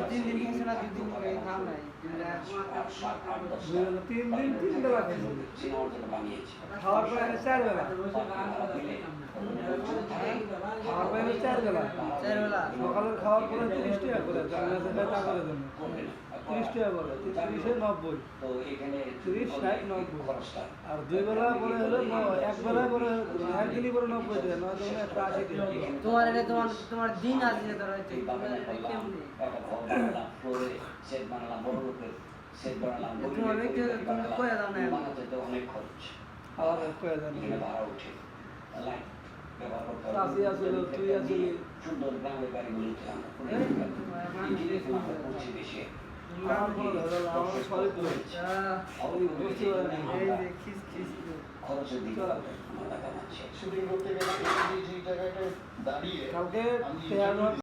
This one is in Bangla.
তিন দিন খেয়েছে না, 2 দিন খাও নাই। 3 দিন 3 বেলা খেয়েছি। খাওয়ার পরে 4 বেলা। খাওয়ার পরে 4 বেলা। 4 বেলা। সকালের খাওয়ার পরে 30 টাকা করে, জানা যায় টাকার জন্য। 30 টাকা করে, 30 এ 90। 30, 60, 90। আর 2 বেলা পরে হলো 1 বেলা পরে একদিনই পরে 90 টাকা, নয় তখন 180 টাকা। তোমার এটা তোমার দিন আছে যে ধরো তোমার কেমনে? তোমার ব্যক্তি তুমি কয়ে দাও না অনেক খরচ। আর কয়ে দাও না। ভাড়া উঠে চাষি আসলে তুই আসলি সুন্দর গ্রামের বাড়িগুলোতে আমরা করছি বেশি। আমার কোনো ধরো আমার সরি তো বুঝতে পারি এই যে খিস খরচের দিকে আমরা দেখাচ্ছি। শুটিং করতে গেলে এই জায়গাটায় দাঁড়িয়ে কালকে